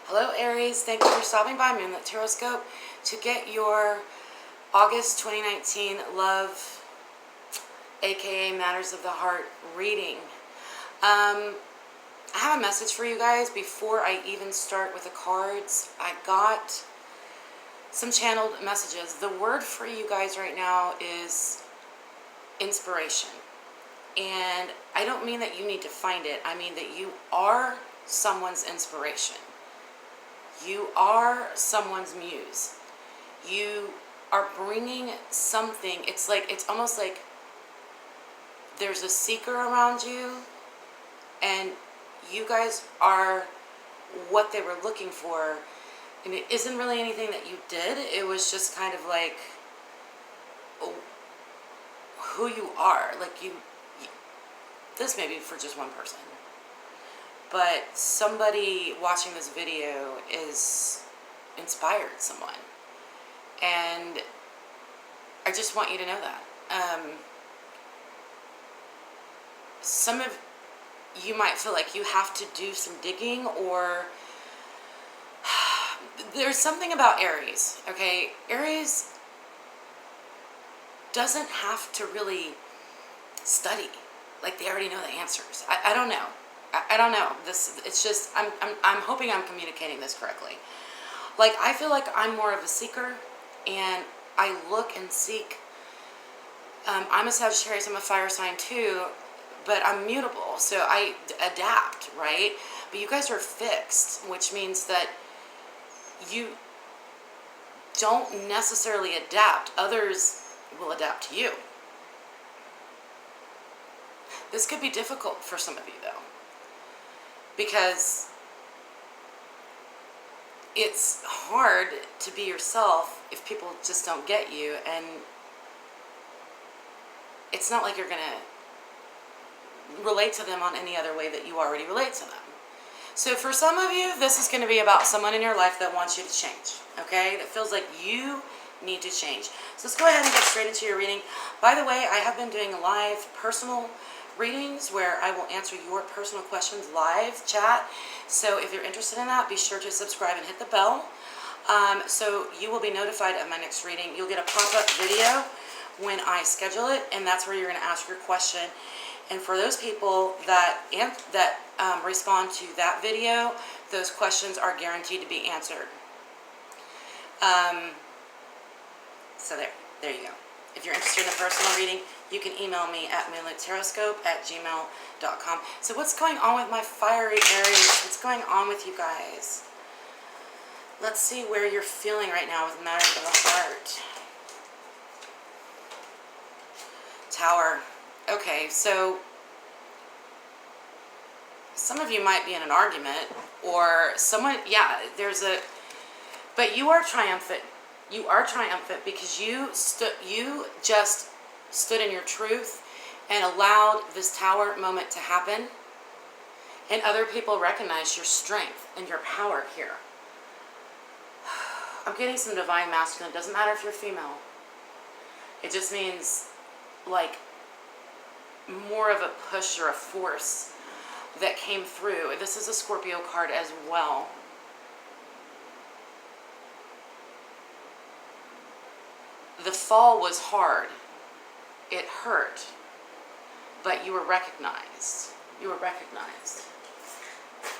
Hello Aries, thank you for stopping by Moonlit Tarotscope to get your August 2019 love, aka Matters of the Heart reading. I have a message for you guys before I even start with the cards. I got some channeled messages. The word for you guys right now is inspiration. And I don't mean that you need to find it. I mean that you are someone's inspiration. You are someone's muse. You are bringing something. It's almost like there's a seeker around you, and you guys are what they were looking for. And it isn't really anything that you did. It was just kind of like who you are. Like this may be for just one person. But somebody watching this video is inspired someone. And I just want you to know that. Some of you might feel like you have to do some digging, or there's something about Aries, okay? Aries doesn't have to really study. Like, they already know the answers. I don't know. I don't know. It's just, I'm hoping I'm communicating this correctly. Like, I feel like I'm more of a seeker, and I look and seek. I'm a Sagittarius, I'm a fire sign too, but I'm mutable, so I adapt, right? But you guys are fixed, which means that you don't necessarily adapt. Others will adapt to you. This could be difficult for some of you, though, because it's hard to be yourself if people just don't get you, and it's not like you're going to relate to them on any other way that you already relate to them. So for some of you, this is going to be about someone in your life that wants you to change, okay? That feels like you need to change. So let's go ahead and get straight into your reading. By the way, I have been doing live personal readings where I will answer your personal questions live chat. So if you're interested in that, be sure to subscribe and hit the bell. So you will be notified of my next reading. You'll get a pop-up video when I schedule it, and that's where you're going to ask your question. And for those people that respond to that video, those questions are guaranteed to be answered. So there you go. If you're interested in a personal reading, you can email me at moonlittarotscope@gmail.com. So what's going on with my fiery Aries? What's going on with you guys? Let's see where you're feeling right now with Matters of the Heart. Tower. Okay, so some of you might be in an argument, or someone, yeah, but you are triumphant. You are triumphant because you just stood in your truth and allowed this tower moment to happen, and other people recognize your strength and your power here. I'm getting some divine masculine. It doesn't matter if you're female. It just means like more of a push or a force that came through. This is a Scorpio card as well. The fall was hard. It hurt, but you were recognized. You were recognized.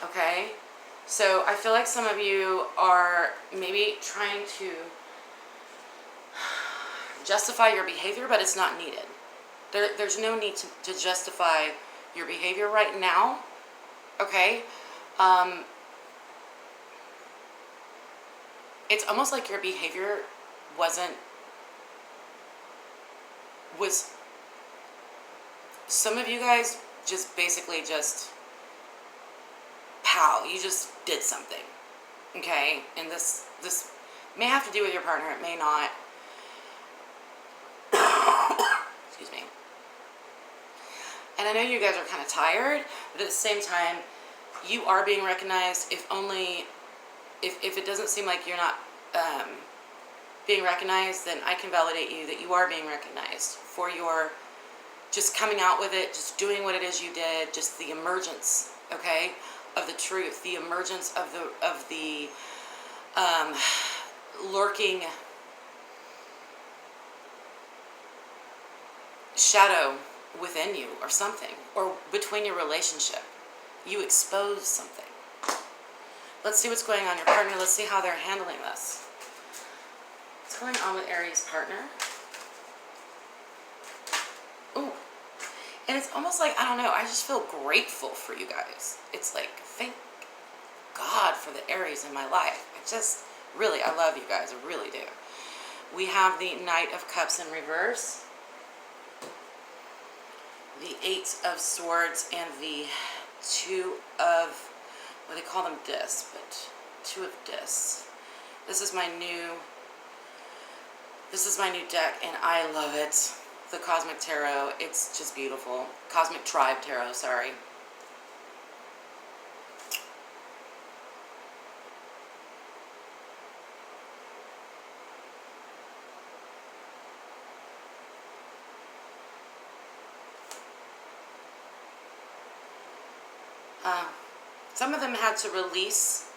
Okay? So I feel like some of you are maybe trying to justify your behavior, but it's not needed. There's no need to justify your behavior right now. Okay? It's almost like your behavior was some of you guys just basically just pow, you just did something, okay? And this may have to do with your partner, it may not. Excuse me. And I know you guys are kind of tired, but at the same time, you are being recognized. If it doesn't seem like you're not being recognized, then I can validate you that you are being recognized for your just coming out with it, just doing what it is you did, just the emergence, okay, of the truth, the emergence of the lurking shadow within you, or something, or between your relationship. You expose something. Let's see what's going on in your partner. Let's see how they're handling this. What's going on with Aries partner? Ooh. And it's almost like, I don't know, I just feel grateful for you guys. It's like, thank God for the Aries in my life. I love you guys. I really do. We have the Knight of Cups in reverse, the Eight of Swords, and the Two of, well, they call them discs, but Two of Discs. This is my new deck, and I love it. The Cosmic Tarot. It's just beautiful. Cosmic Tribe Tarot, sorry. Some of them had to release.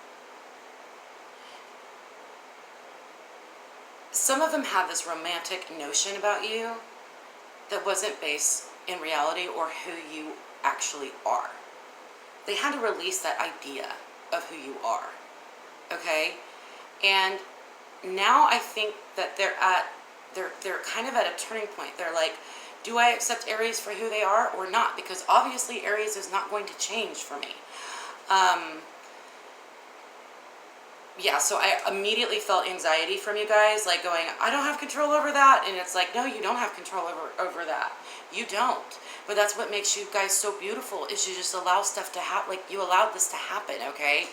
Some of them had this romantic notion about you that wasn't based in reality or who you actually are. They had to release that idea of who you are. Okay? And now I think that they're kind of at a turning point. They're like, do I accept Aries for who they are or not? Because obviously Aries is not going to change for me. Yeah, so I immediately felt anxiety from you guys, like going, I don't have control over that. And it's like, no, you don't have control over that. You don't. But that's what makes you guys so beautiful, is you just allow stuff to happen. Like, you allowed this to happen, okay?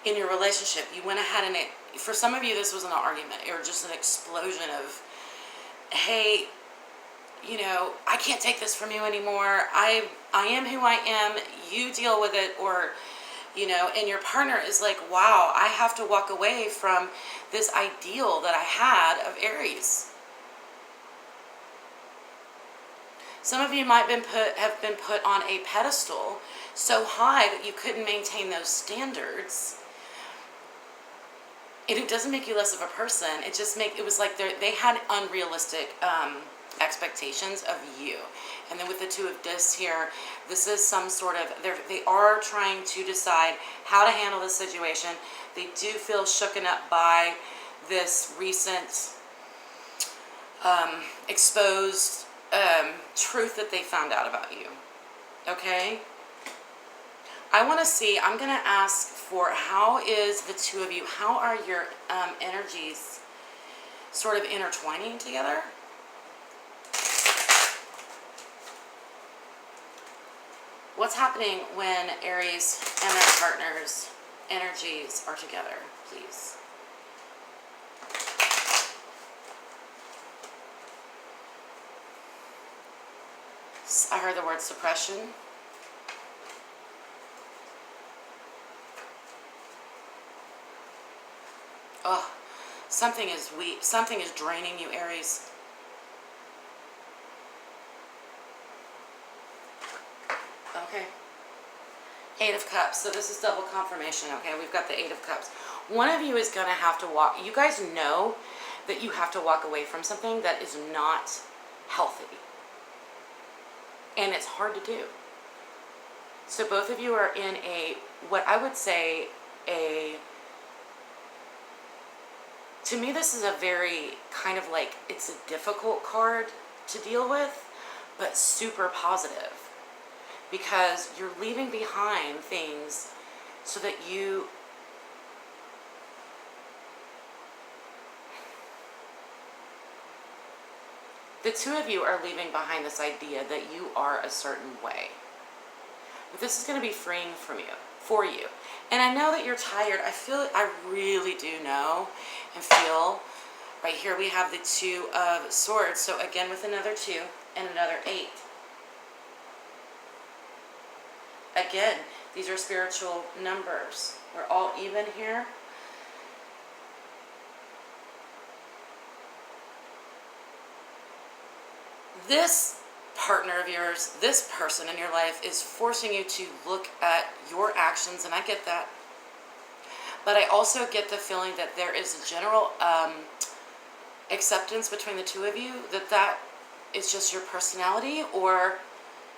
In your relationship, you went ahead and for some of you, this wasn't an argument or just an explosion of, hey, you know, I can't take this from you anymore. I am who I am. You deal with it. Or, you know, and your partner is like, wow, I have to walk away from this ideal that I had of Aries. Some of you might have been put on a pedestal so high that you couldn't maintain those standards. And it doesn't make you less of a person. It was like they had unrealistic expectations of you. And then with the Two of Discs here, this is some sort of, they are trying to decide how to handle this situation. They do feel shooken up by this recent exposed truth that they found out about you. Okay? I want to see, I'm going to ask for, how is the two of you, how are your energies sort of intertwining together? What's happening when Aries and their partner's energies are together, please? I heard the word suppression. Oh, something is weak. Something is draining you, Aries. Okay. Eight of Cups. So this is double confirmation, okay? We've got the Eight of Cups. One of you is going to have to walk. You guys know that you have to walk away from something that is not healthy. And it's hard to do. So both of you are in what I would say to me, this is a very kind of like, it's a difficult card to deal with, but super positive. Because you're leaving behind things so that you the two of you are leaving behind this idea that you are a certain way. But this is going to be freeing for you. And I know that you're tired. I really do know and feel. Right here we have the Two of Swords. So again with another 2 and another 8. Again, these are spiritual numbers. We're all even here. This partner of yours, this person in your life, is forcing you to look at your actions, and I get that. But I also get the feeling that there is a general acceptance between the two of you that is just your personality or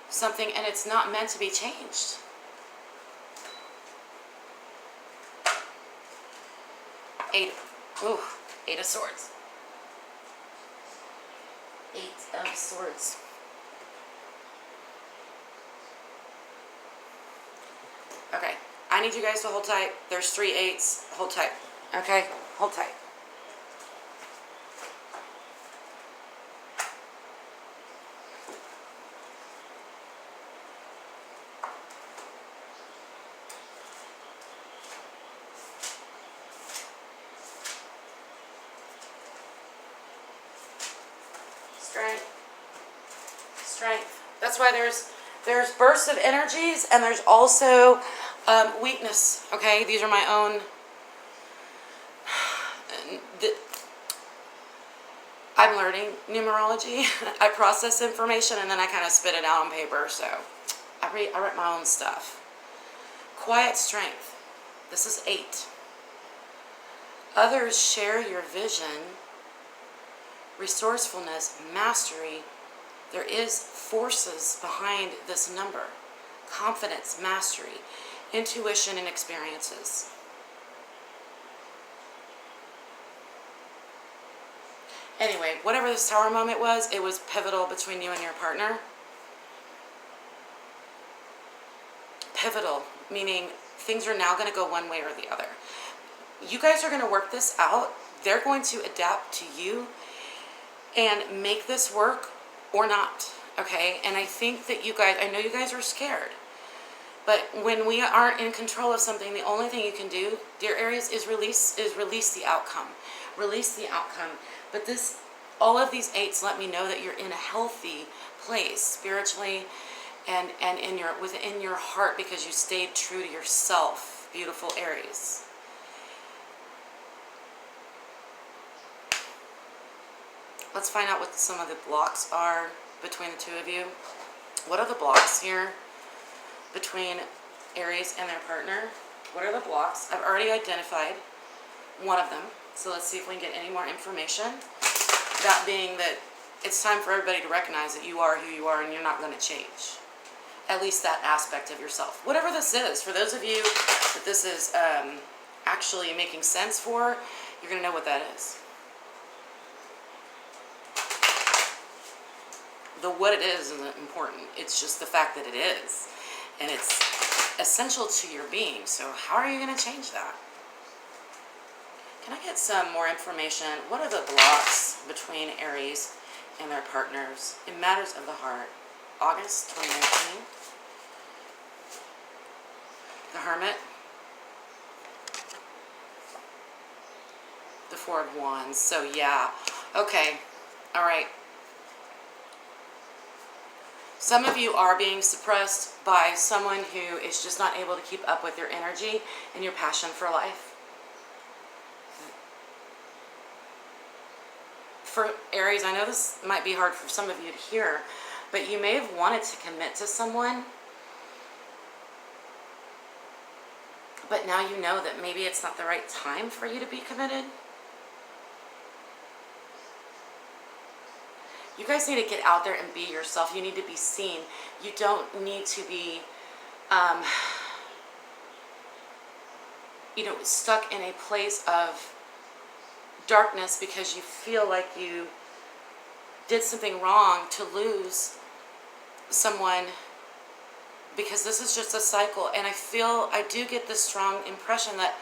something, and it's not meant to be changed. Eight of Swords. Eight of Swords. Okay, I need you guys to hold tight. There's 3 8s. Hold tight. Okay, hold tight. Strength. That's why there's bursts of energies, and there's also weakness. Okay, these are my own. I'm learning numerology. I process information and then I kind of spit it out on paper. So I write my own stuff. Quiet strength. This is 8. Others share your vision. Resourcefulness, mastery. There is forces behind this number. Confidence, mastery, intuition, and experiences. Anyway, whatever this tower moment was, it was pivotal between you and your partner. Pivotal, meaning things are now going to go one way or the other. You guys are going to work this out. They're going to adapt to you and make this work or not, okay? And I think that you guys, I know you guys are scared, but when we aren't in control of something, the only thing you can do, dear Aries, is release the outcome. Release the outcome. But all of these 8s let me know that you're in a healthy place spiritually and within your heart, because you stayed true to yourself. Beautiful Aries. Let's find out what some of the blocks are between the two of you. What are the blocks here between Aries and their partner? What are the blocks? I've already identified one of them. So let's see if we can get any more information. That being that it's time for everybody to recognize that you are who you are and you're not going to change. At least that aspect of yourself. Whatever this is, for those of you that this is actually making sense for, you're going to know what that is. The what it is isn't important. It's just the fact that it is. And it's essential to your being. So how are you going to change that? Can I get some more information? What are the blocks between Aries and their partners in matters of the heart? August 2019. The Hermit. The 4 of Wands. So yeah. Okay. All right. Some of you are being suppressed by someone who is just not able to keep up with your energy and your passion for life. For Aries, I know this might be hard for some of you to hear, but you may have wanted to commit to someone, but now you know that maybe it's not the right time for you to be committed. You guys need to get out there and be yourself. You need to be seen. You don't need to be, stuck in a place of darkness because you feel like you did something wrong to lose someone, because this is just a cycle. And I do get this strong impression that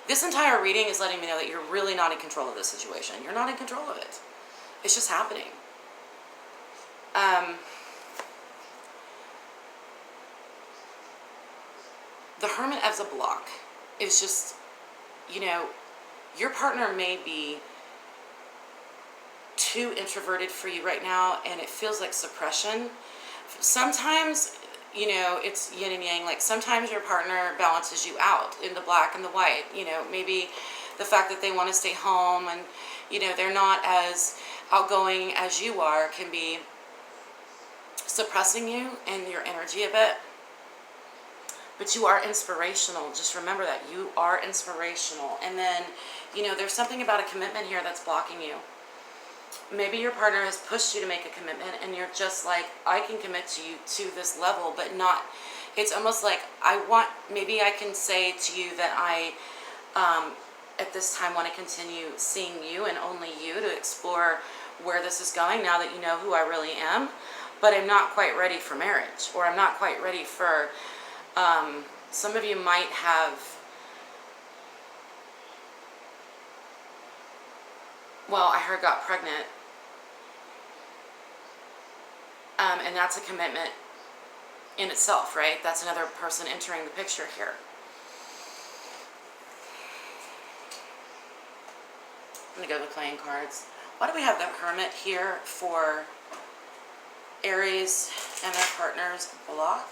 this entire reading is letting me know that you're really not in control of this situation. You're not in control of it. It's just happening. The Hermit as a block is just, your partner may be too introverted for you right now, and it feels like suppression. Sometimes, it's yin and yang. Like sometimes your partner balances you out in the black and the white. Maybe the fact that they want to stay home and, they're not as outgoing as you are can be suppressing you and your energy a bit. But you are inspirational. Just remember that you are inspirational. And then, you know, there's something about a commitment here that's blocking you. Maybe your partner has pushed you to make a commitment and you're just like, I can commit to you to this level, but not, it's almost like maybe I can say to you that I, at this time, want to continue seeing you and only you to explore where this is going now that you know who I really am, but I'm not quite ready for marriage, or I'm not quite ready for, some of you might have, well, I heard got pregnant, and that's a commitment in itself, right? That's another person entering the picture here. I'm going to go with playing cards. Why do we have the Hermit here for Aries and their partner's block?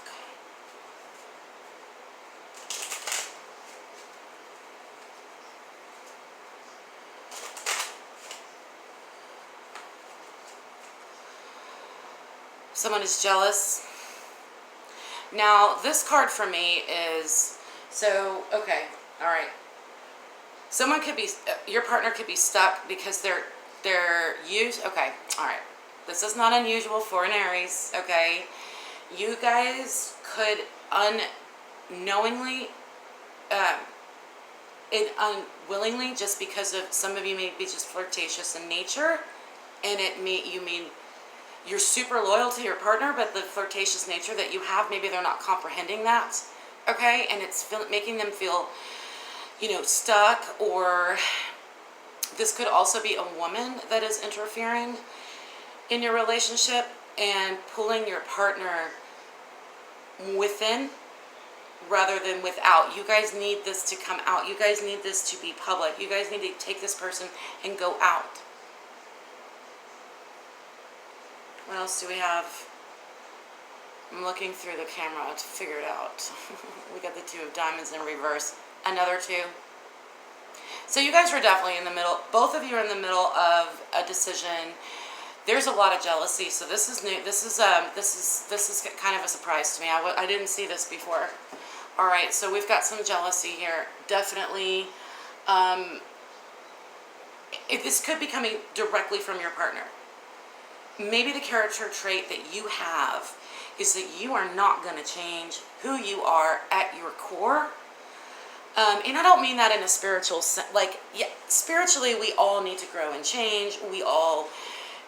Someone is jealous. Now, this card for me is, so, okay, all right. Someone could be, your partner could be stuck because they're used, okay, all right. This is not unusual for an Aries, okay? You guys could unknowingly, unwillingly, just because of, some of you may be just flirtatious in nature, and you mean you're super loyal to your partner, but the flirtatious nature that you have, maybe they're not comprehending that, okay? And it's making them feel, you know, stuck, or this could also be a woman that is interfering in your relationship and pulling your partner within rather than without. You guys need this to come out. You guys need this to be public. You guys need to take this person and go out. What else do we have? I'm looking through the camera to figure it out. We got the 2 of Diamonds in reverse. Another 2. So you guys are definitely in the middle. Both of you are in the middle of a decision. There's a lot of jealousy. So this is new. This is kind of a surprise to me. I didn't see this before. All right. So we've got some jealousy here. Definitely. This could be coming directly from your partner. Maybe the character trait that you have is that you are not going to change who you are at your core. And I don't mean that in a spiritual sense. Like, yeah, spiritually, we all need to grow and change. We all,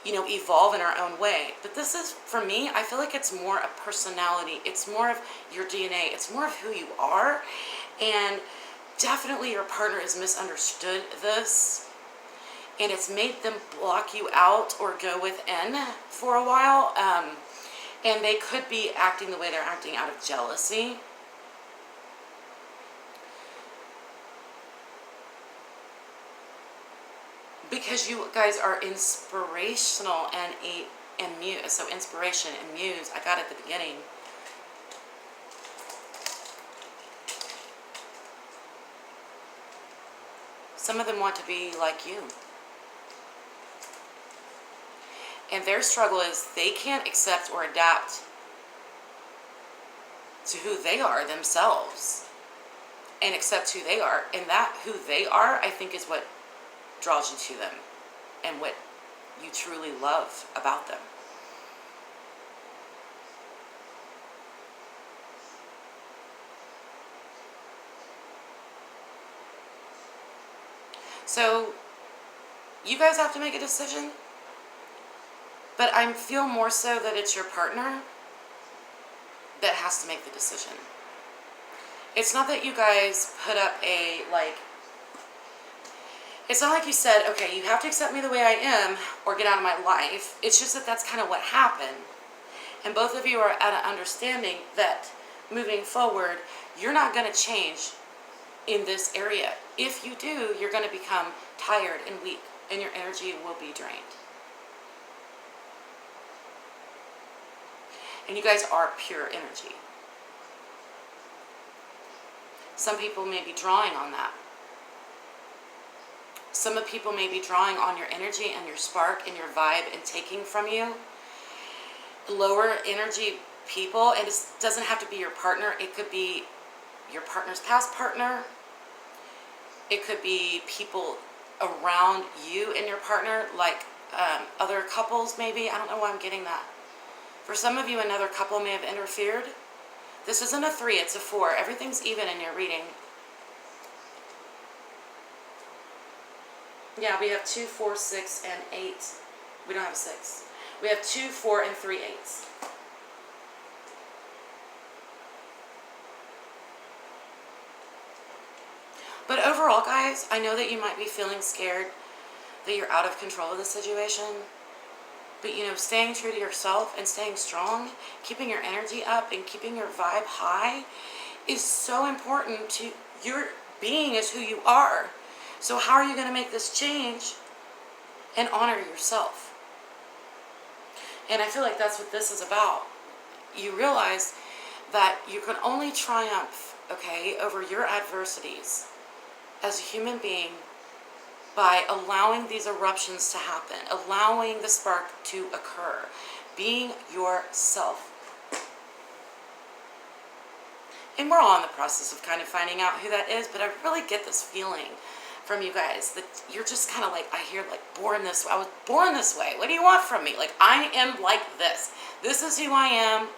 you know, evolve in our own way. But this is, for me, I feel like it's more a personality. It's more of your DNA. It's more of who you are. And definitely your partner has misunderstood this. And it's made them block you out or go within for a while. And they could be acting the way they're acting out of jealousy. Because you guys are inspirational and muse. So inspiration and muse, I got it at the beginning. Some of them want to be like you. And their struggle is they can't accept or adapt to who they are themselves and accept who they are. And that who they are, I think, is what draws you to them and what you truly love about them. So you guys have to make a decision. But I feel more so that it's your partner that has to make the decision. It's not that you guys put up a, like, it's not like you said, okay, you have to accept me the way I am or get out of my life. It's just that that's kind of what happened. And both of you are at an understanding that moving forward, you're not going to change in this area. If you do, you're going to become tired and weak, and your energy will be drained. And you guys are pure energy. Some people may be drawing on that. Some of people may be drawing on your energy and your spark and your vibe and taking from you. lower energy people, and it doesn't have to be your partner. It could be your partner's past partner. It could be people around you and your partner, like other couples maybe. I don't know why I'm getting that. For some of you, another couple may have interfered. This isn't a 3, it's a 4. Everything's even in your reading. Yeah, we have 2, 4, 6, and 8. We don't have a 6. We have 2, 4, and 3 8s. But overall, guys, I know that you might be feeling scared that you're out of control of the situation. But, you know, staying true to yourself and staying strong, keeping your energy up and keeping your vibe high is so important to your being as who you are. So how are you going to make this change and honor yourself? And I feel like that's what this is about. You realize that you can only triumph, okay, over your adversities as a human being by allowing these eruptions to happen, allowing the spark to occur, being yourself. And we're all in the process of kind of finding out who that is, but I really get this feeling from you guys that you're just kind of like, I hear like, born this way. I was born this way. What do you want from me? Like, I am like this. This is who I am.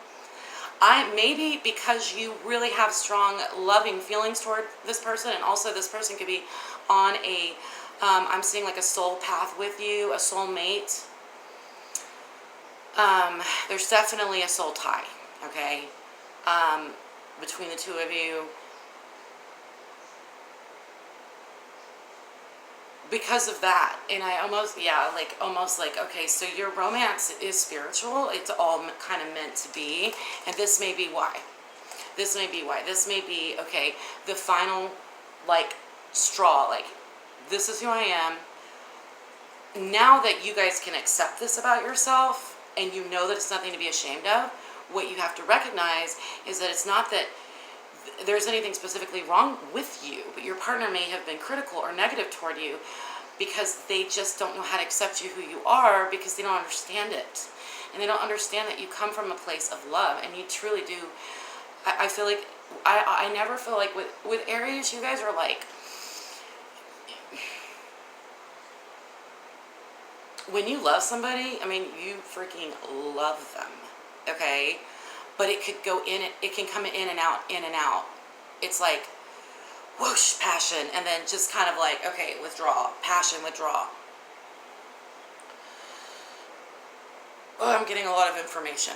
Maybe because you really have strong loving feelings toward this person, and also this person could be on a I'm seeing like a soul path with you, a soul mate. There's definitely a soul tie, okay, between the two of you. Because of that, and I almost, yeah, like almost like, okay, so your romance is spiritual. It's all kind of meant to be, and this may be why. This may be why. This may be, okay, the final, like, straw, like, this is who I am. Now that you guys can accept this about yourself and you know that it's nothing to be ashamed of, what you have to recognize is that it's not that there's anything specifically wrong with you, but your partner may have been critical or negative toward you because they just don't know how to accept you who you are, because they don't understand it. And they don't understand that you come from a place of love, and you truly do. I feel like, I never feel like with Aries, you guys are like, when you love somebody, I mean, you freaking love them, okay? But it could go in, it can come in and out, in and out. It's like, whoosh, passion, and then just kind of like, okay, withdraw, passion, withdraw. Oh, I'm getting a lot of information.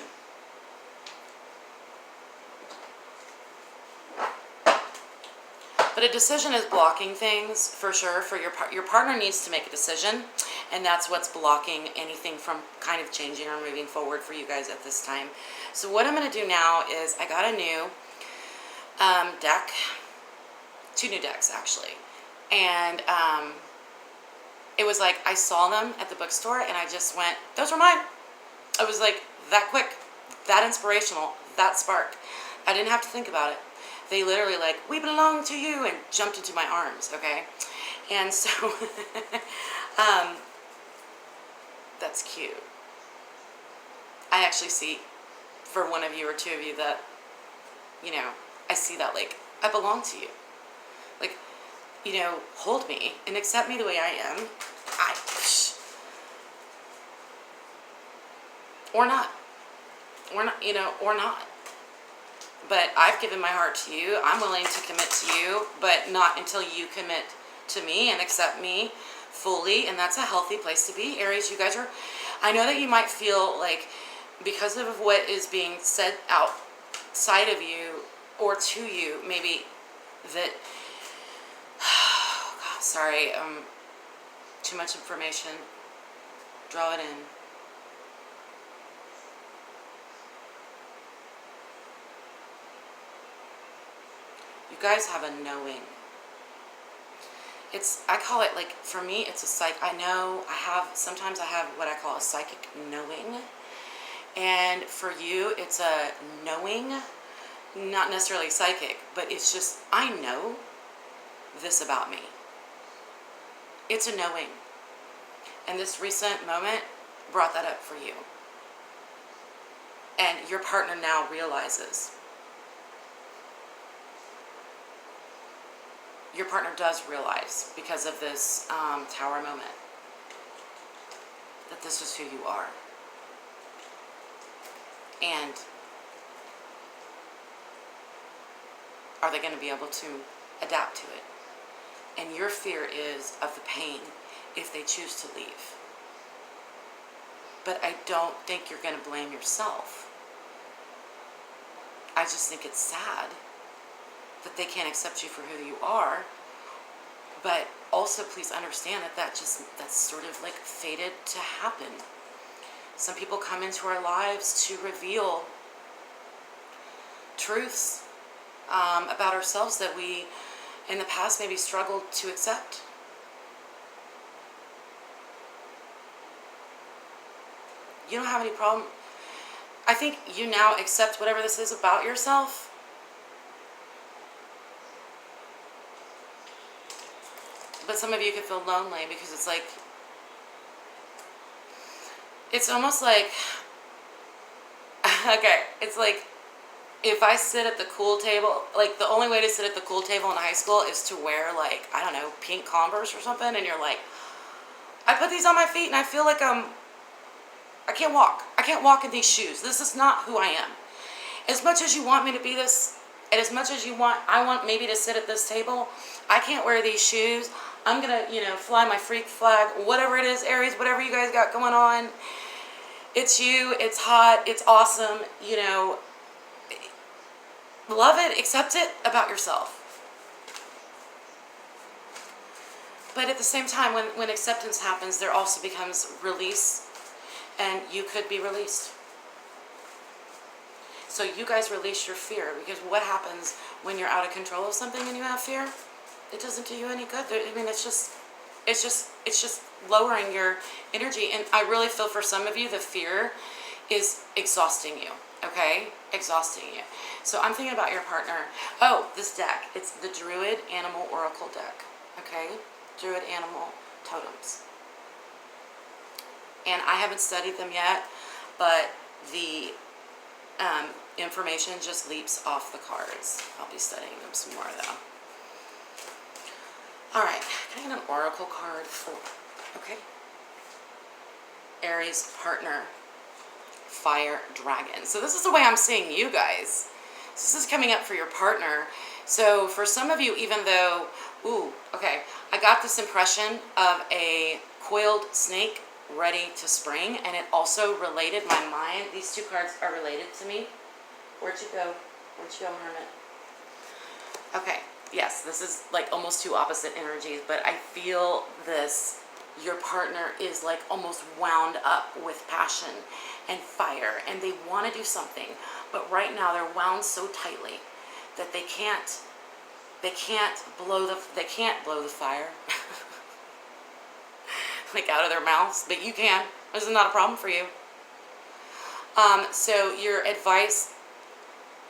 But a decision is blocking things, for sure. For your partner needs to make a decision, and that's what's blocking anything from kind of changing or moving forward for you guys at this time. So what I'm going to do now is I got a new deck, 2 new decks actually, and it was like I saw them at the bookstore and I just went, those are mine. I was like that quick, that inspirational, that spark. I didn't have to think about it. They literally like, we belong to you, and jumped into my arms, okay? And so, that's cute. I actually see, for one of you or 2 of you, that, you know, I see that like, I belong to you. Like, you know, hold me and accept me the way I am. Or not, you know, or not. But I've given my heart to you. I'm willing to commit to you, but not until you commit to me and accept me fully. And that's a healthy place to be. Aries, you guys are, I know that you might feel like, because of what is being said outside of you or to you, maybe that, oh God, sorry, too much information. Draw it in. You guys have a knowing. It's, I call it, like, for me, it's a I know sometimes I have what I call a psychic knowing. And for you, it's a knowing, not necessarily psychic, but it's just, I know this about me. It's a knowing. And this recent moment brought that up for you. And your partner now realizes. Your partner does realize, because of this Tower moment, that this is who you are. And are they going to be able to adapt to it? And your fear is of the pain if they choose to leave. But I don't think you're going to blame yourself. I just think it's sad that they can't accept you for who you are. But also please understand that that's sort of like fated to happen. Some people come into our lives to reveal truths about ourselves that we in the past maybe struggled to accept. You don't have any problem. I think you now accept whatever this is about yourself. But some of you could feel lonely because it's like, it's almost like, okay, it's like if I sit at the cool table, like the only way to sit at the cool table in high school is to wear like, I don't know, pink Converse or something, and you're like, I put these on my feet and I feel like I can't walk. I can't walk in these shoes. This is not who I am. As much as you want me to be this, and as much as I want maybe to sit at this table, I can't wear these shoes. I'm going to, fly my freak flag, whatever it is, Aries, whatever you guys got going on. It's you, it's hot, it's awesome, love it, accept it about yourself. But at the same time, when acceptance happens, there also becomes release, and you could be released. So you guys release your fear, because what happens when you're out of control of something and you have fear? It doesn't do you any good. I mean, it's just lowering your energy. And I really feel for some of you, the fear is exhausting you. Okay, exhausting you. So I'm thinking about your partner. Oh, this deck. It's the Druid Animal Oracle deck. Okay, Druid Animal Totems. And I haven't studied them yet, but the information just leaps off the cards. I'll be studying them some more though. All right, can I get an oracle card for, okay. Aries partner, fire dragon. So this is the way I'm seeing you guys. This is coming up for your partner. So for some of you, even though, okay, I got this impression of a coiled snake ready to spring, and it also related my mind. These two cards are related to me. Where'd you go? Where'd you go, Hermit? Okay, yes, this is like almost two opposite energies, but I feel this. Your partner is like almost wound up with passion and fire, and they want to do something, but right now they're wound so tightly that they can't blow the fire like out of their mouths, but you can. This is not a problem for you. So your advice,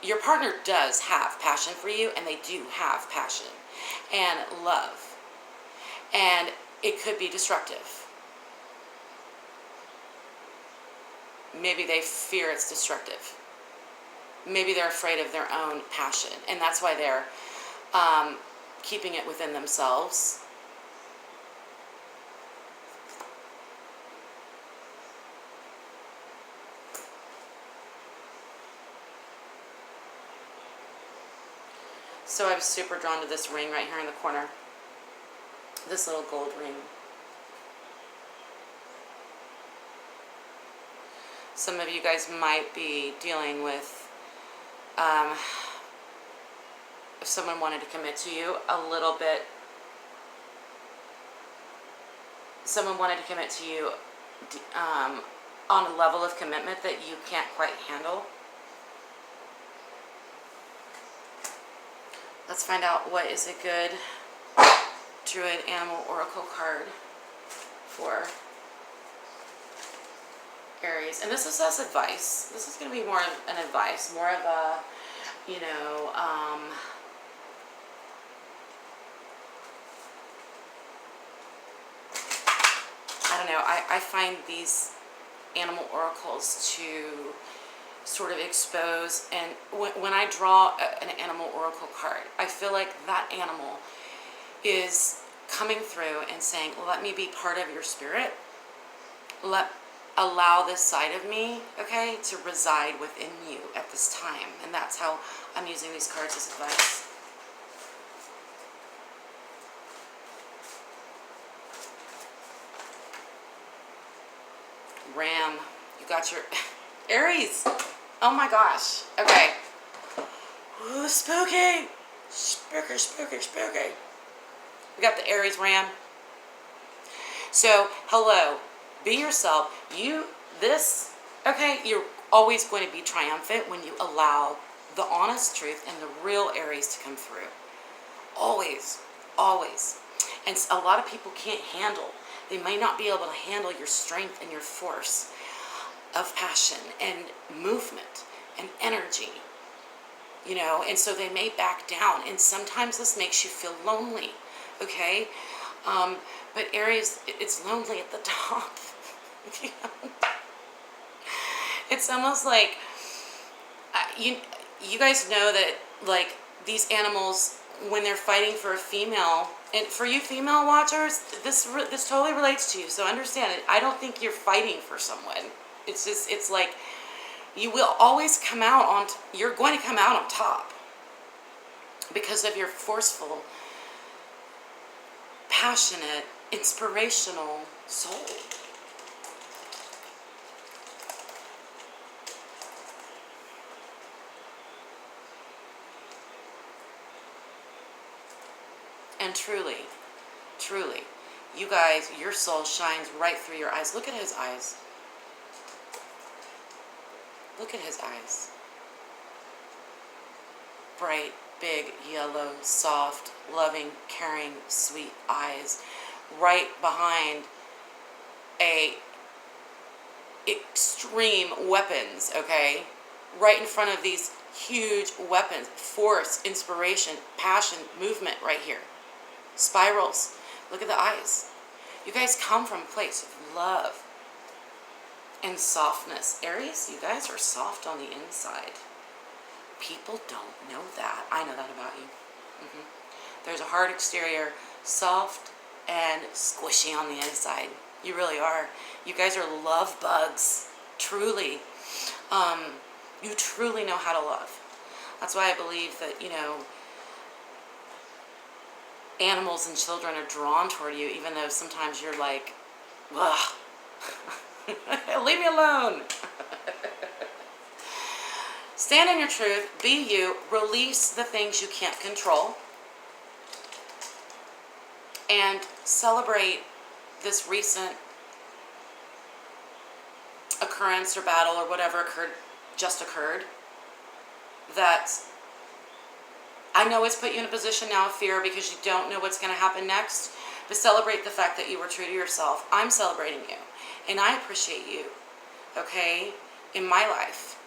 your partner does have passion for you, and they do have passion and love, and it could be destructive. Maybe they fear it's destructive. Maybe they're afraid of their own passion, and that's why they're keeping it within themselves. So I was super drawn to this ring right here in the corner. This little gold ring. Some of you guys might be dealing with, if someone wanted to commit to you a little bit, someone wanted to commit to you on a level of commitment that you can't quite handle. Let's find out what is a good Druid Animal Oracle card for Aries. And this is us advice. This is going to be more of an advice, more of a, I don't know. I find these animal oracles to sort of expose. And when I draw an animal oracle card, I feel like that animal is coming through and saying, let me be part of your spirit. Allow this side of me, okay, to reside within you at this time. And that's how I'm using these cards as advice. Ram, you got your Aries. Oh my gosh. Okay. Ooh, spooky. Spooky, spooky, spooky. We got the Aries Ram. So, hello. Be yourself. Okay, you're always going to be triumphant when you allow the honest truth and the real Aries to come through. Always. Always. And a lot of people can't handle. They may not be able to handle your strength and your force of passion and movement and energy, you know, and so they may back down. And sometimes this makes you feel lonely, okay? But Aries, it's lonely at the top. You know? It's almost like, you guys know that, like, these animals, when they're fighting for a female, and for you female watchers, this totally relates to you, so understand it. I don't think you're fighting for someone. It's just, it's like, you will always come out on, you're going to come out on top because of your forceful, passionate, inspirational soul. And truly, truly, you guys, your soul shines right through your eyes. Look at his eyes. Look at his eyes. Bright, big, yellow, soft, loving, caring, sweet eyes. Right behind extreme weapons, okay? Right in front of these huge weapons. Force, inspiration, passion, movement right here. Spirals. Look at the eyes. You guys come from a place of love and softness. Aries, you guys are soft on the inside. People don't know that. I know that about you. There's a hard exterior, soft and squishy on the inside. You really are. You guys are love bugs. Truly. You truly know how to love. That's why I believe that, you know, animals and children are drawn toward you, even though sometimes you're like, ugh. Leave me alone. Stand in your truth, be you, release the things you can't control, and celebrate this recent occurrence or battle or whatever just occurred. That I know it's put you in a position now of fear because you don't know what's going to happen next, but celebrate the fact that you were true to yourself. I'm celebrating you, and I appreciate you, okay, in my life.